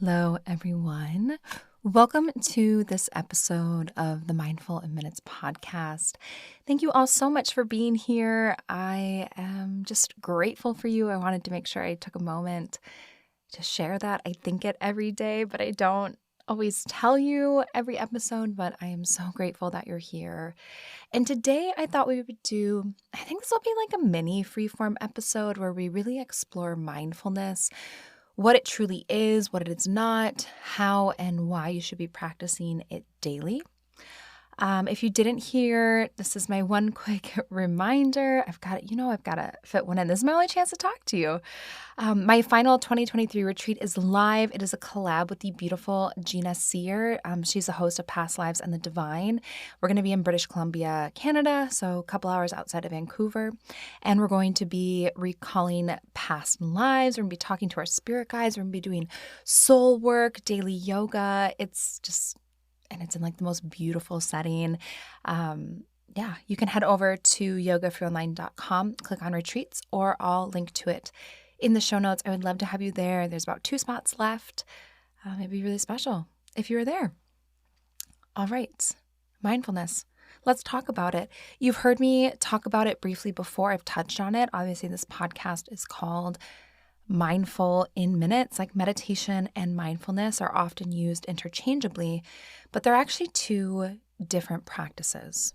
Hello, everyone. Welcome to this episode of the Mindful in Minutes podcast. Thank you all so much for being here. I am just grateful for you. I wanted to make sure I took a moment to share that. I think it every day, but I don't always tell you every episode, but I am so grateful that you're here. And today I thought we would I think this will be like a mini freeform episode where we really explore mindfulness, what it truly is, what it is not, how and why you should be practicing it daily. If you didn't hear, this is my one quick reminder. I've got to fit one in. This is my only chance to talk to you. My final 2023 retreat is live. It is a collab with the beautiful Gina Sear. She's the host of Past Lives and the Divine. We're going to be in British Columbia, Canada, so a couple hours outside of Vancouver. And we're going to be recalling past lives. We're going to be talking to our spirit guides. We're going to be doing soul work, daily yoga. And it's in like the most beautiful setting. You can head over to yogafreeonline.com, click on retreats, or I'll link to it in the show notes. I would love to have you there. There's about 2 spots left. It'd be really special if you were there. All right, mindfulness. Let's talk about it. You've heard me talk about it briefly before. I've touched on it. Obviously, this podcast is called Mindful in Minutes. Like meditation and mindfulness are often used interchangeably, but they're actually 2 different practices.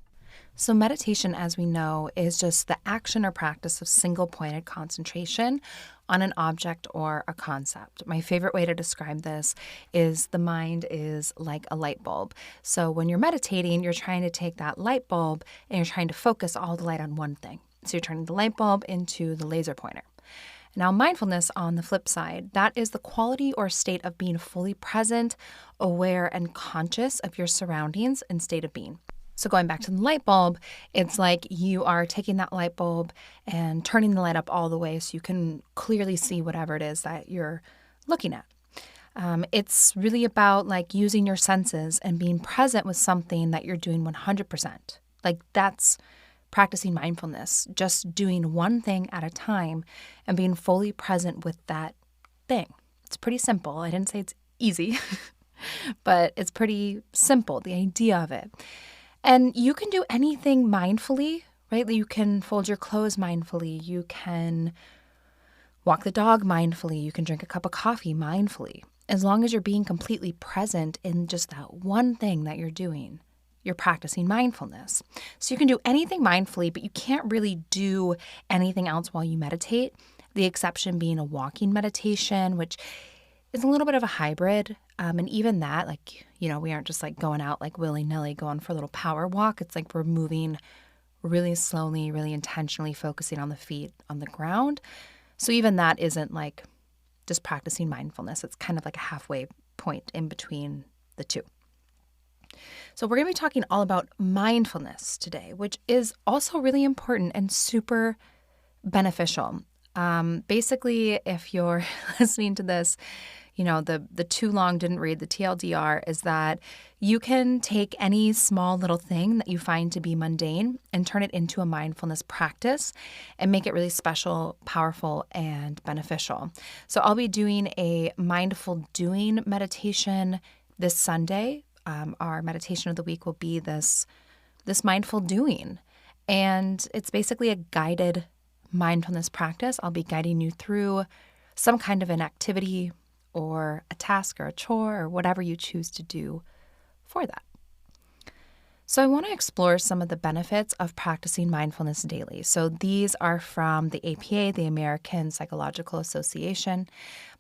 So meditation, as we know, is just the action or practice of single-pointed concentration on an object or a concept. My favorite way to describe this is the mind is like a light bulb. So when you're meditating, you're trying to take that light bulb and you're trying to focus all the light on one thing. So you're turning the light bulb into the laser pointer. Now, mindfulness, on the flip side, that is the quality or state of being fully present, aware, and conscious of your surroundings and state of being. So going back to the light bulb, it's like you are taking that light bulb and turning the light up all the way so you can clearly see whatever it is that you're looking at. It's really about like using your senses and being present with something that you're doing 100%. Like that's practicing mindfulness, just doing one thing at a time and being fully present with that thing. It's pretty simple. I didn't say it's easy, but it's pretty simple, the idea of it. And you can do anything mindfully, right? You can fold your clothes mindfully. You can walk the dog mindfully. You can drink a cup of coffee mindfully. As long as you're being completely present in just that one thing that you're doing, you're practicing mindfulness. So you can do anything mindfully, but you can't really do anything else while you meditate. The exception being a walking meditation, which is a little bit of a hybrid. And even that, we aren't just like going out like willy-nilly going for a little power walk. It's like we're moving really slowly, really intentionally focusing on the feet on the ground. So even that isn't like just practicing mindfulness. It's kind of like a halfway point in between the 2. So we're going to be talking all about mindfulness today, which is also really important and super beneficial. Basically, if you're listening to this, the too long didn't read, the TLDR is that you can take any small little thing that you find to be mundane and turn it into a mindfulness practice and make it really special, powerful, and beneficial. So I'll be doing a mindful doing meditation this Sunday. Our meditation of the week will be this mindful doing. And it's basically a guided mindfulness practice. I'll be guiding you through some kind of an activity or a task or a chore or whatever you choose to do for that. So I want to explore some of the benefits of practicing mindfulness daily. So these are from the APA, the American Psychological Association,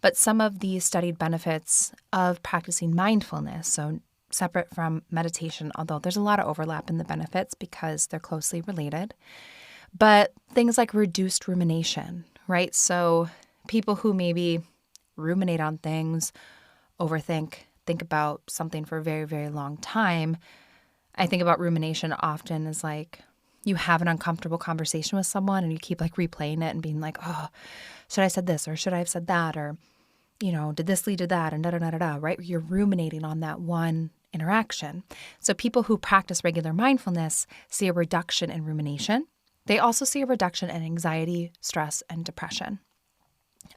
but some of the studied benefits of practicing mindfulness, so separate from meditation, although there's a lot of overlap in the benefits because they're closely related. But things like reduced rumination, right? So people who maybe ruminate on things, overthink, think about something for a very, very long time. I think about rumination often as like you have an uncomfortable conversation with someone and you keep like replaying it and being like, oh, should I have said this or should I have said that? Or, did this lead to that? And da-da-da-da-da, right? You're ruminating on that one interaction. So people who practice regular mindfulness see a reduction in rumination. They also see a reduction in anxiety, stress, and depression.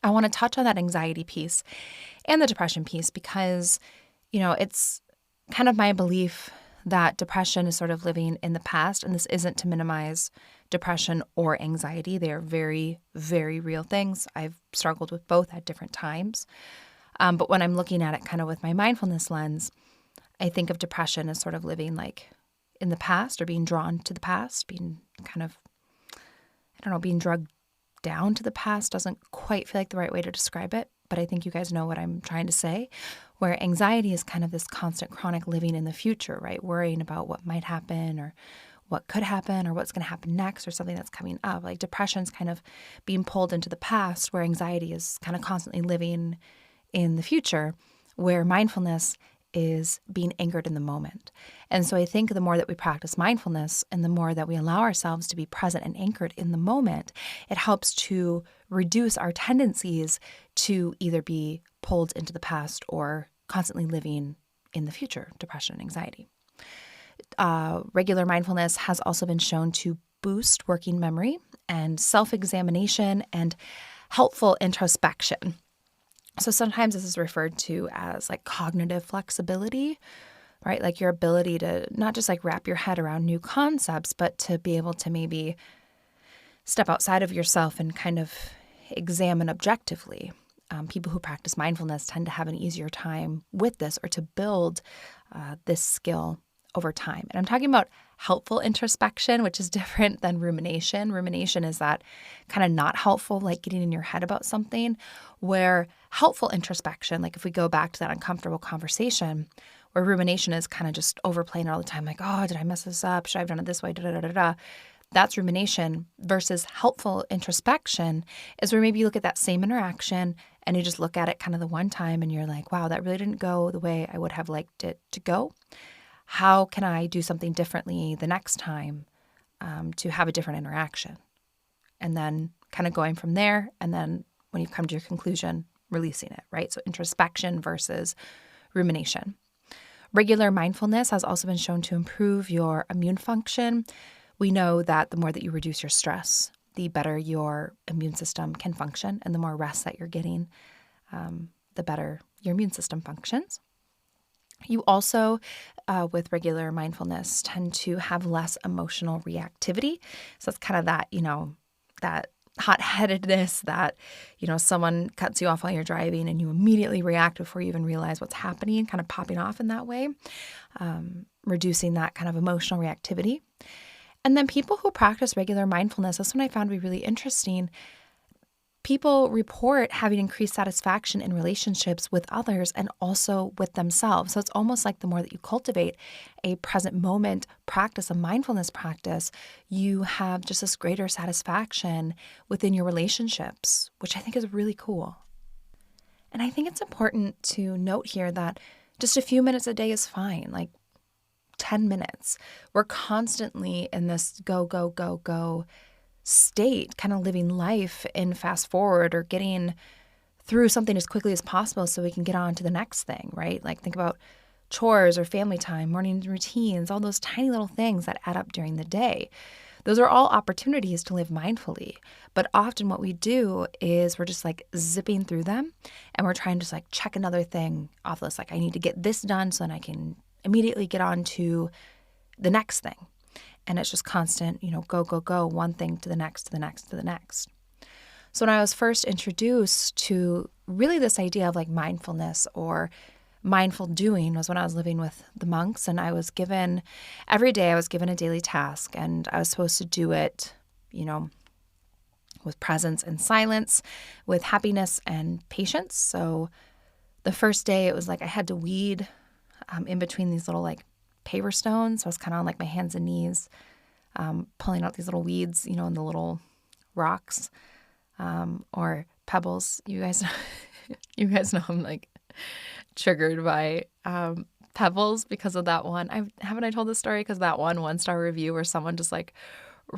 I want to touch on that anxiety piece and the depression piece because, it's kind of my belief that depression is sort of living in the past, and this isn't to minimize depression or anxiety. They are very, very real things. I've struggled with both at different times. But when I'm looking at it kind of with my mindfulness lens, I think of depression as sort of living like in the past or being drawn to the past, being kind of, being drugged down to the past doesn't quite feel like the right way to describe it, but I think you guys know what I'm trying to say, where anxiety is kind of this constant chronic living in the future, right? Worrying about what might happen or what could happen or what's going to happen next or something that's coming up. Like depression's kind of being pulled into the past, where anxiety is kind of constantly living in the future, where mindfulness is being anchored in the moment. And so I think the more that we practice mindfulness and the more that we allow ourselves to be present and anchored in the moment, it helps to reduce our tendencies to either be pulled into the past or constantly living in the future, depression and anxiety. Regular mindfulness has also been shown to boost working memory and self-examination and helpful introspection. So sometimes this is referred to as like cognitive flexibility, right? Like your ability to not just like wrap your head around new concepts, but to be able to maybe step outside of yourself and kind of examine objectively. People who practice mindfulness tend to have an easier time with this or to build this skill over time. And I'm talking about helpful introspection, which is different than rumination. Rumination is that kind of not helpful, like getting in your head about something, where helpful introspection, like if we go back to that uncomfortable conversation, where rumination is kind of just overplaying all the time, like, oh, did I mess this up? Should I have done it this way? Da, da, da, da, da. That's rumination versus helpful introspection is where maybe you look at that same interaction and you just look at it kind of the one time and you're like, wow, that really didn't go the way I would have liked it to go. How can I do something differently the next time to have a different interaction? And then kind of going from there. And then when you come to your conclusion, releasing it, right? So introspection versus rumination. Regular mindfulness has also been shown to improve your immune function. We know that the more that you reduce your stress, the better your immune system can function. And the more rest that you're getting, the better your immune system functions. You also, with regular mindfulness, tend to have less emotional reactivity. So it's kind of that, that hot-headedness that, someone cuts you off while you're driving and you immediately react before you even realize what's happening, kind of popping off in that way, reducing that kind of emotional reactivity. And then people who practice regular mindfulness, this one I found to be really interesting. People report having increased satisfaction in relationships with others and also with themselves. So it's almost like the more that you cultivate a present moment practice, a mindfulness practice, you have just this greater satisfaction within your relationships, which I think is really cool. And I think it's important to note here that just a few minutes a day is fine, like 10 minutes. We're constantly in this go, go, go, go state, kind of living life in fast forward or getting through something as quickly as possible so we can get on to the next thing, right? Like think about chores or family time, morning routines, all those tiny little things that add up during the day. Those are all opportunities to live mindfully. But often what we do is we're just like zipping through them and we're trying to just like check another thing off the list. Like I need to get this done so then I can immediately get on to the next thing. And it's just constant, go, go, go, one thing to the next, to the next, to the next. So when I was first introduced to really this idea of like mindfulness or mindful doing was when I was living with the monks, and every day I was given a daily task, and I was supposed to do it, with presence and silence, with happiness and patience. So the first day it was like I had to weed in between these little like paver stones. So I was kind of on like my hands and knees, pulling out these little weeds, in the little rocks or pebbles. You guys know I'm like triggered by pebbles because of that one. Haven't I told this story? Because that one-star review where someone just like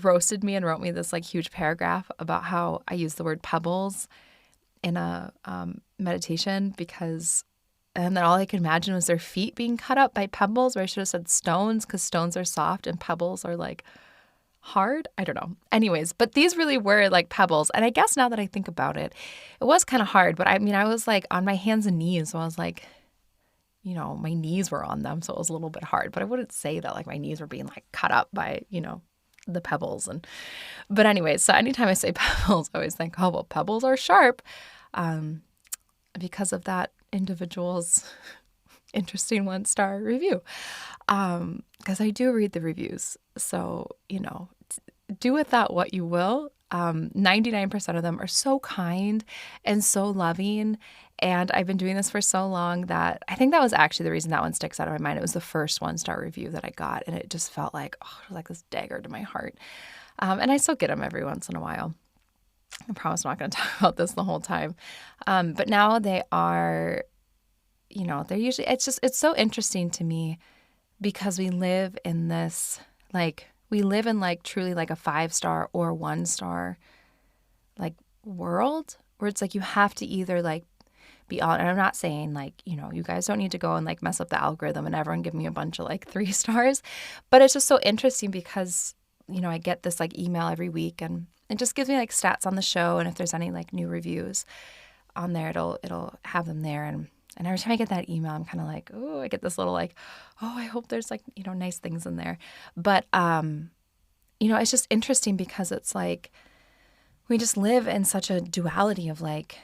roasted me and wrote me this like huge paragraph about how I used the word pebbles in a meditation and then all I could imagine was their feet being cut up by pebbles, where I should have said stones because stones are soft and pebbles are like hard. I don't know. Anyways, but these really were like pebbles. And I guess now that I think about it, it was kind of hard. But I mean, I was like on my hands and knees. So I was like, my knees were on them. So it was a little bit hard. But I wouldn't say that like my knees were being like cut up by, the pebbles. But anyways, so anytime I say pebbles, I always think, oh, well, pebbles are sharp because of that individual's interesting 1-star review. Because I do read the reviews. So, do with that what you will. 99% of them are so kind and so loving. And I've been doing this for so long that I think that was actually the reason that one sticks out of my mind. It was the first 1-star review that I got. And it just felt like, it was like this dagger to my heart. And I still get them every once in a while. I promise I'm not going to talk about this the whole time. But now they are, they're usually, it's so interesting to me because we live in this, truly like a 5-star or 1-star like world where it's like you have to either like be on, and I'm not saying like, you guys don't need to go and like mess up the algorithm and everyone give me a bunch of like 3 stars, but it's just so interesting because, I get this like email every week and it just gives me like stats on the show. And if there's any like new reviews on there, it'll have them there. And every time I get that email, I'm kind of like, oh, I get this little like, oh, I hope there's like, nice things in there. But, it's just interesting because it's like we just live in such a duality of like,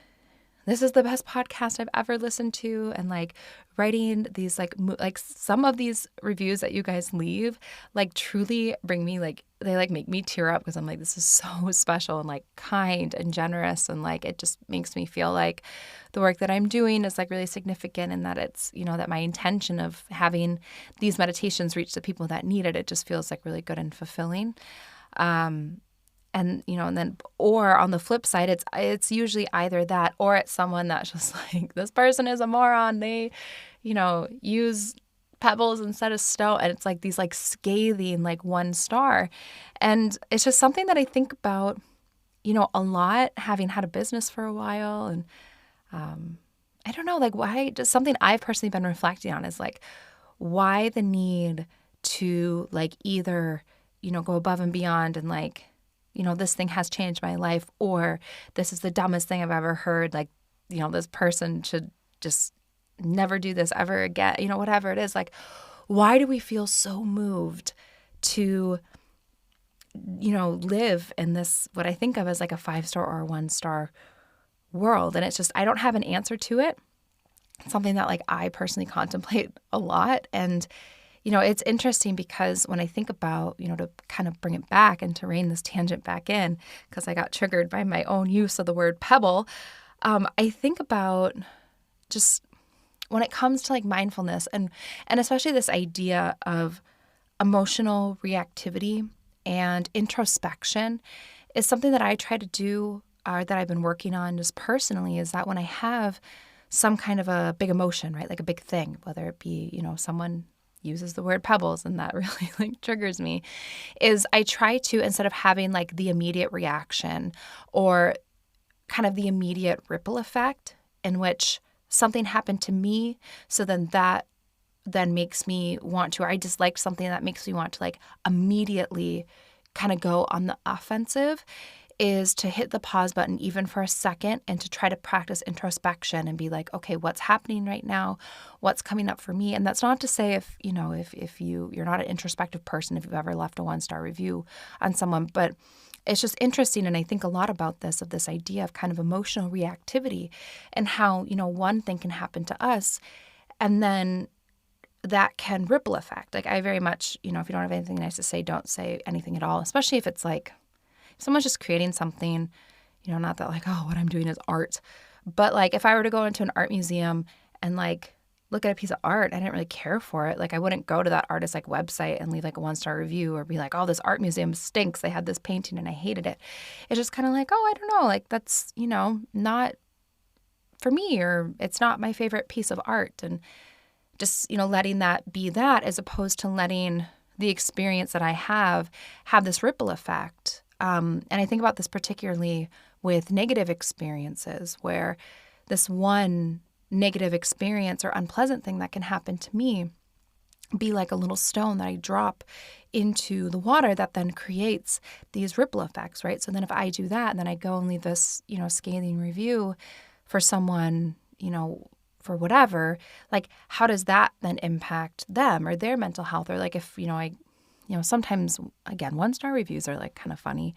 this is the best podcast I've ever listened to. And like writing these like some of these reviews that you guys leave, like truly bring me like, they like make me tear up because I'm like, this is so special and like kind and generous. And like, it just makes me feel like the work that I'm doing is like really significant and that it's, that my intention of having these meditations reach the people that need it, it just feels like really good and fulfilling. And then, or on the flip side, it's usually either that or it's someone that's just like, this person is a moron. They, use pebbles instead of stone. And it's like these like scathing, like 1 star. And it's just something that I think about, a lot, having had a business for a while. And I don't know, like why, just something I've personally been reflecting on is like, why the need to like either, go above and beyond and like, this thing has changed my life, or this is the dumbest thing I've ever heard. Like, this person should just never do this ever again, whatever it is. Like, why do we feel so moved to, live in this, what I think of as like a 5-star or a 1-star world? And it's just, I don't have an answer to it. It's something that like I personally contemplate a lot. And it's interesting because when I think about, to kind of bring it back and to rein this tangent back in, because I got triggered by my own use of the word pebble, I think about just when it comes to like mindfulness and especially this idea of emotional reactivity and introspection is something that I try to do or that I've been working on just personally, is that when I have some kind of a big emotion, right, like a big thing, whether it be, someone uses the word pebbles and that really like triggers me, is I try to, instead of having like the immediate reaction or kind of the immediate ripple effect in which something happened to me, so then that then makes me want to, or I dislike something that makes me want to like immediately kind of go on the offensive, is to hit the pause button even for a second and to try to practice introspection and be like, okay, what's happening right now? What's coming up for me? And that's not to say if you're not an introspective person, if you've ever left a 1-star review on someone, but it's just interesting. And I think a lot about this, of this idea of kind of emotional reactivity and how, one thing can happen to us and then that can ripple effect. Like I very much, if you don't have anything nice to say, don't say anything at all, especially if it's like, someone's just creating something, not that like, oh, what I'm doing is art. But like if I were to go into an art museum and like look at a piece of art, I didn't really care for it. Like I wouldn't go to that artist's like website and leave like a 1-star review or be like, oh, this art museum stinks. They had this painting and I hated it. It's just kind of like, oh, I don't know. Like that's, not for me, or it's not my favorite piece of art. And just, letting that be that, as opposed to letting the experience that I have this ripple effect. And I think about this particularly with negative experiences, where this one negative experience or unpleasant thing that can happen to me be like a little stone that I drop into the water that then creates these ripple effects, right? So then if I do that and then I go and leave this, scathing review for someone, for whatever, like how does that then impact them or their mental health? Or like if, sometimes, again, 1-star reviews are like kind of funny.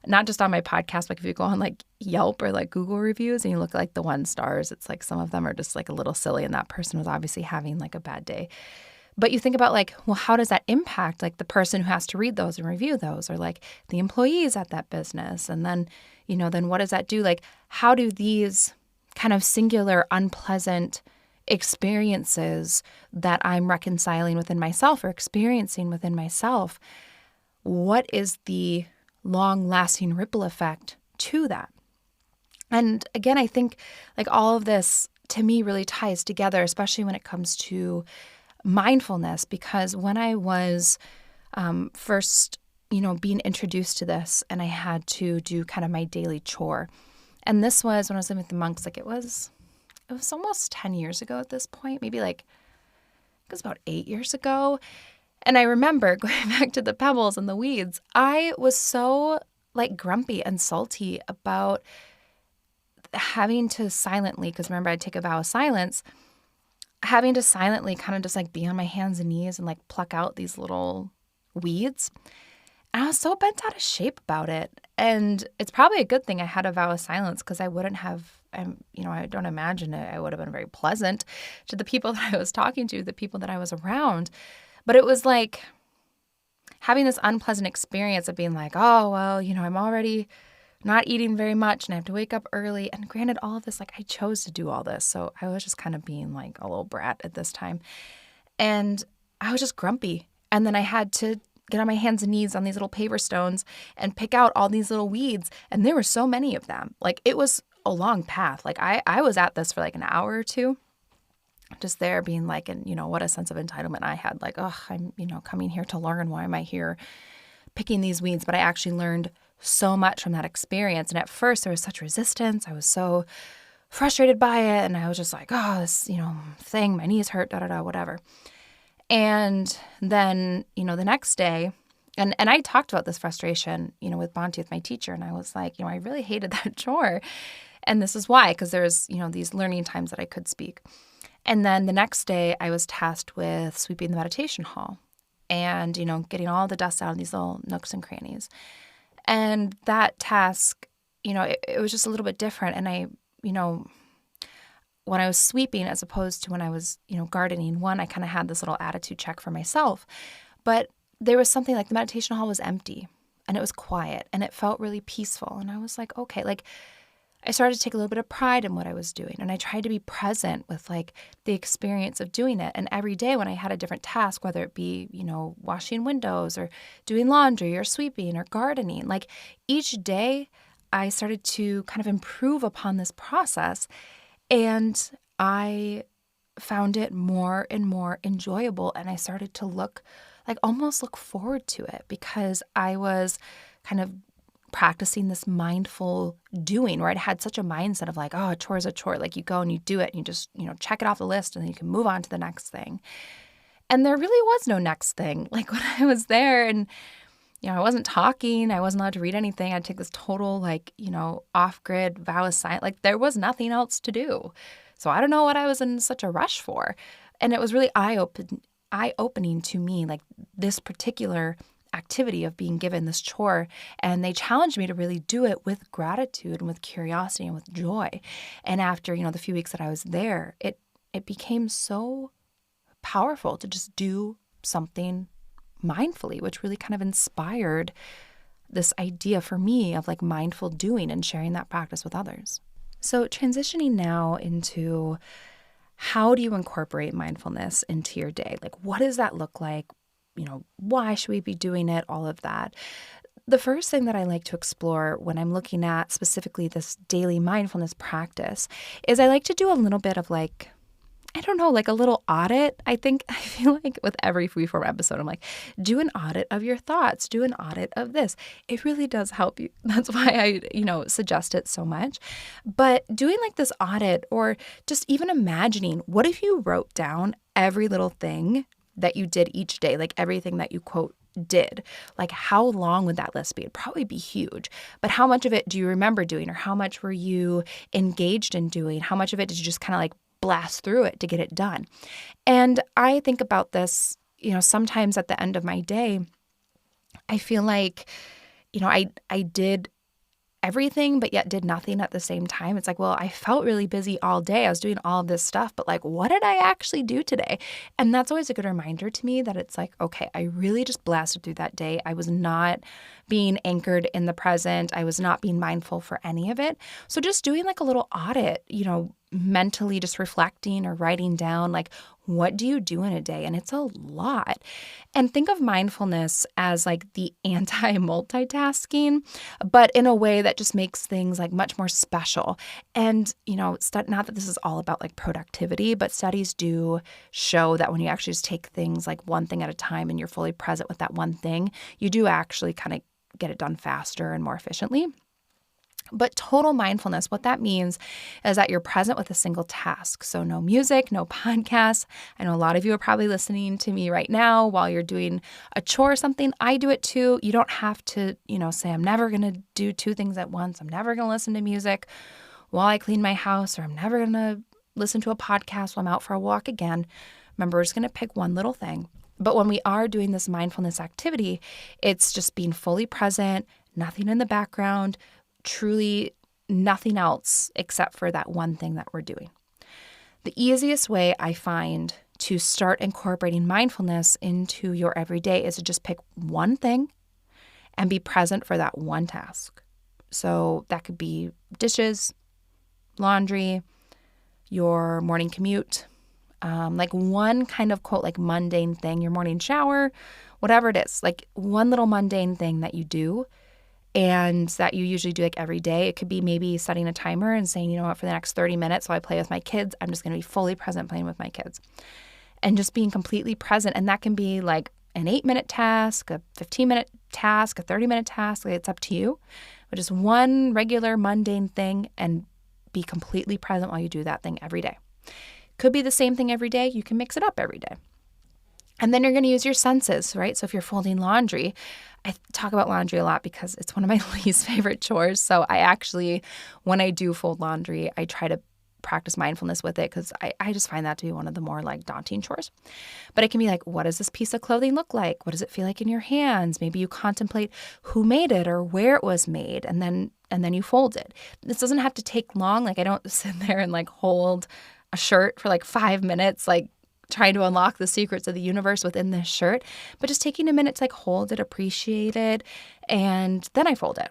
Not just on my podcast, like if you go on like Yelp or like Google reviews and you look at like the 1 stars, it's like some of them are just like a little silly and that person was obviously having like a bad day. But you think about like, well, how does that impact like the person who has to read those and review those or like the employees at that business? And then, then what does that do? Like, how do these kind of singular, unpleasant experiences that I'm reconciling within myself or experiencing within myself, what is the long-lasting ripple effect to that? And again, I think like all of this to me really ties together, especially when it comes to mindfulness, because when I was first, being introduced to this and I had to do kind of my daily chore. And this was when I was living with the monks, like it was almost 10 years ago at this point, maybe like, it was about 8 years ago. And I remember going back to the pebbles and the weeds, I was so like grumpy and salty about having to silently, because remember I'd take a vow of silence, having to silently kind of just like be on my hands and knees and like pluck out these little weeds. And I was so bent out of shape about it. And it's probably a good thing I had a vow of silence because I wouldn't have, I don't imagine I would have been very pleasant to the people that I was talking to, the people that I was around. But it was like having this unpleasant experience of being like, oh, well, I'm already not eating very much and I have to wake up early. And granted, all of this, like I chose to do all this. So I was just kind of being like a little brat at this time. And I was just grumpy. And then I had to get on my hands and knees on these little paver stones and pick out all these little weeds. And there were so many of them. Like it was a long path. Like I was at this for like an hour or two, just there being like, and what a sense of entitlement I had. Like, oh, I'm, coming here to learn. Why am I here picking these weeds? But I actually learned so much from that experience. And at first there was such resistance. I was so frustrated by it. And I was just like, oh, this, thing, my knees hurt, whatever. And then, the next day, and I talked about this frustration, with Bonti, with my teacher. And I was like, I really hated that chore. And this is why, because there's, these learning times that I could speak. And then the next day I was tasked with sweeping the meditation hall and, getting all the dust out of these little nooks and crannies. And that task, it was just a little bit different. And I, when I was sweeping as opposed to when I was, gardening, one, I kind of had this little attitude check for myself. But there was something like the meditation hall was empty and it was quiet and it felt really peaceful. And I was like, okay, like I started to take a little bit of pride in what I was doing. And I tried to be present with like the experience of doing it. And every day when I had a different task, whether it be, washing windows or doing laundry or sweeping or gardening, like each day I started to kind of improve upon this process. And I found it more and more enjoyable. And I started to almost look forward to it because I was kind of practicing this mindful doing where I'd had such a mindset of like, oh, a chore is a chore. Like you go and you do it and you just, check it off the list and then you can move on to the next thing. And there really was no next thing. Like when I was there and, I wasn't talking, I wasn't allowed to read anything. I'd take this total off-grid vow of silence. Like there was nothing else to do. So I don't know what I was in such a rush for. And it was really eye-opening to me, like this particular activity of being given this chore. And they challenged me to really do it with gratitude and with curiosity and with joy. And after, the few weeks that I was there, it became so powerful to just do something mindfully, which really kind of inspired this idea for me of like mindful doing and sharing that practice with others. So transitioning now into how do you incorporate mindfulness into your day? Like, what does that look like? Why should we be doing it? All of that. The first thing that I like to explore when I'm looking at specifically this daily mindfulness practice is I like to do a little bit of a little audit. I feel like with every freeform episode, I'm like, do an audit of your thoughts, do an audit of this. It really does help you. That's why I, suggest it so much. But doing like this audit or just even imagining, what if you wrote down every little thing that you did each day, like everything that you quote did, like how long would that list be? It'd probably be huge. But how much of it do you remember doing, or how much were you engaged in doing? How much of it did you just kind of like blast through it to get it done? And I think about this, sometimes at the end of my day, I feel like, I did everything, but yet did nothing at the same time. It's like, well, I felt really busy all day. I was doing all of this stuff, but like, what did I actually do today? And that's always a good reminder to me that it's like, okay, I really just blasted through that day. I was not being anchored in the present. I was not being mindful for any of it. So just doing like a little audit, mentally just reflecting or writing down, like, what do you do in a day? And it's a lot. And think of mindfulness as like the anti-multitasking, but in a way that just makes things like much more special. And, not that this is all about like productivity, but studies do show that when you actually just take things like one thing at a time and you're fully present with that one thing, you do actually kind of get it done faster and more efficiently. But total mindfulness, what that means is that you're present with a single task. So no music, no podcasts. I know a lot of you are probably listening to me right now while you're doing a chore or something. I do it too. You don't have to, say I'm never going to do two things at once. I'm never going to listen to music while I clean my house, or I'm never going to listen to a podcast while I'm out for a walk again. Remember, we're just going to pick one little thing. But when we are doing this mindfulness activity, it's just being fully present, nothing in the background, truly nothing else except for that one thing that we're doing. The easiest way I find to start incorporating mindfulness into your everyday is to just pick one thing and be present for that one task. So that could be dishes, laundry, your morning commute, like one kind of quote, like mundane thing, your morning shower, whatever it is, like one little mundane thing that you do and that you usually do like every day. It could be maybe setting a timer and saying, for the next 30 minutes while I play with my kids, I'm just going to be fully present playing with my kids and just being completely present. And that can be like an 8-minute task, a 15-minute task, a 30-minute task. It's up to you, but just one regular mundane thing and be completely present while you do that thing every day. Could be the same thing every day. You can mix it up every day. And then you're going to use your senses, right? So if you're folding laundry, I talk about laundry a lot because it's one of my least favorite chores. So I actually, when I do fold laundry, I try to practice mindfulness with it because I just find that to be one of the more like daunting chores. But it can be like, what does this piece of clothing look like? What does it feel like in your hands? Maybe you contemplate who made it or where it was made, and then you fold it. This doesn't have to take long. Like I don't sit there and like hold a shirt for like 5 minutes, like trying to unlock the secrets of the universe within this shirt, but just taking a minute to like hold it, appreciate it, and then I fold it.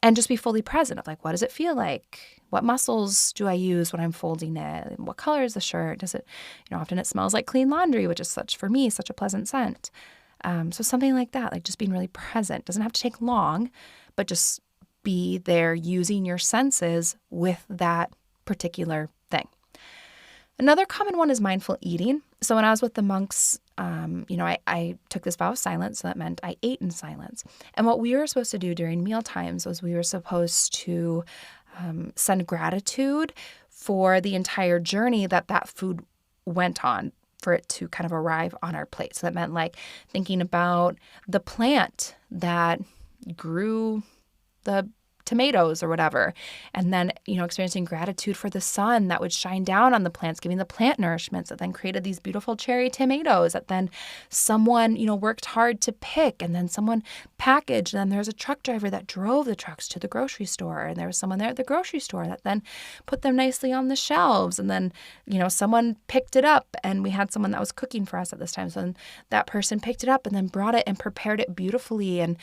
And just be fully present of like, what does it feel like? What muscles do I use when I'm folding it? What color is the shirt? Does it, often it smells like clean laundry, which is for me, such a pleasant scent. So something like that, like just being really present. Doesn't have to take long, but just be there using your senses with that particular thing. Another common one is mindful eating. So when I was with the monks, I took this vow of silence. So that meant I ate in silence. And what we were supposed to do during meal times was we were supposed to send gratitude for the entire journey that food went on for it to kind of arrive on our plate. So that meant like thinking about the plant that grew the tomatoes or whatever. And then, experiencing gratitude for the sun that would shine down on the plants, giving the plant nourishments that then created these beautiful cherry tomatoes that then someone, worked hard to pick, and then someone packaged. And then there's a truck driver that drove the trucks to the grocery store. And there was someone there at the grocery store that then put them nicely on the shelves. And then, someone picked it up, and we had someone that was cooking for us at this time. So then that person picked it up and then brought it and prepared it beautifully and,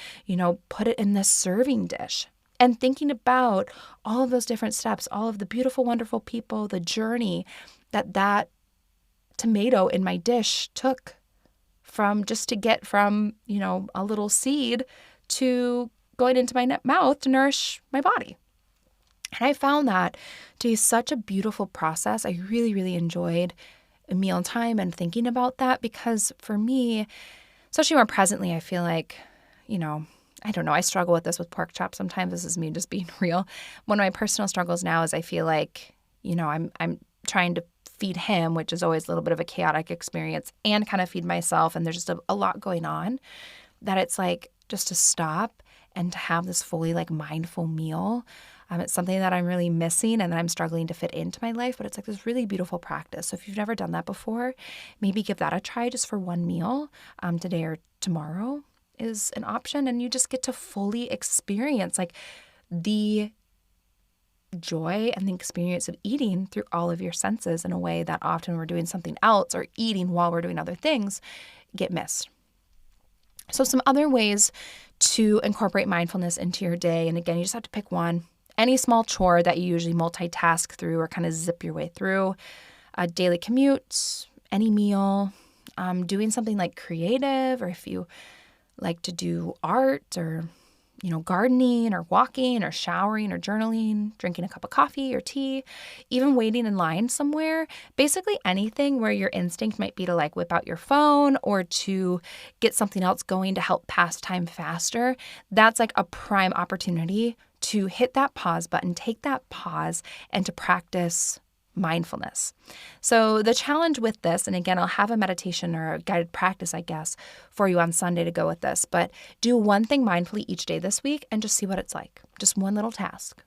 put it in this serving dish. And thinking about all of those different steps, all of the beautiful, wonderful people, the journey that tomato in my dish took to get from, a little seed to going into my mouth to nourish my body. And I found that to be such a beautiful process. I really, really enjoyed mealtime and thinking about that because for me, especially more presently, I feel like, I don't know. I struggle with this with pork chops. Sometimes this is me just being real. One of my personal struggles now is I feel like, I'm trying to feed him, which is always a little bit of a chaotic experience, and kind of feed myself. And there's just a lot going on that it's like just to stop and to have this fully like mindful meal. It's something that I'm really missing and that I'm struggling to fit into my life, but it's like this really beautiful practice. So if you've never done that before, maybe give that a try just for one meal today or tomorrow is an option. And you just get to fully experience like the joy and the experience of eating through all of your senses in a way that often we're doing something else or eating while we're doing other things get missed. So some other ways to incorporate mindfulness into your day, and again, you just have to pick one. Any small chore that you usually multitask through or kind of zip your way through, a daily commute, any meal, doing something like creative, or if you like to do art or gardening or walking or showering or journaling, drinking a cup of coffee or tea, even waiting in line somewhere, basically anything where your instinct might be to like whip out your phone or to get something else going to help pass time faster. That's like a prime opportunity to hit that pause button, take that pause, and to practice mindfulness. So the challenge with this, and again, I'll have a meditation or a guided practice, I guess, for you on Sunday to go with this, but do one thing mindfully each day this week and just see what it's like. Just one little task.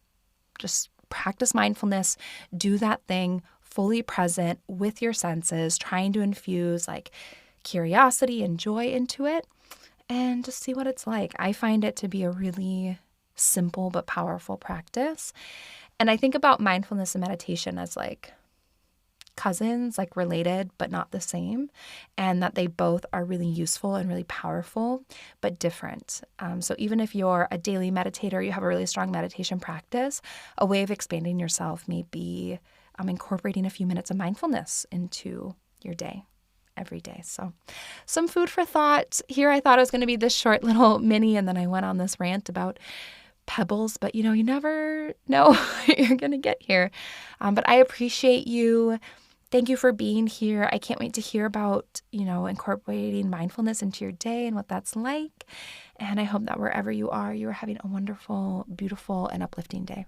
Just practice mindfulness, do that thing fully present with your senses, trying to infuse like curiosity and joy into it, and just see what it's like. I find it to be a really simple but powerful practice. And I think about mindfulness and meditation as like cousins, like related, but not the same, and that they both are really useful and really powerful, but different. So even if you're a daily meditator, you have a really strong meditation practice, a way of expanding yourself may be incorporating a few minutes of mindfulness into your day. Every day. So some food for thought here. I thought it was going to be this short little mini, and then I went on this rant about pebbles, but you never know what you're going to get here. But I appreciate you. Thank you for being here. I can't wait to hear about, incorporating mindfulness into your day and what that's like. And I hope that wherever you are having a wonderful, beautiful, and uplifting day.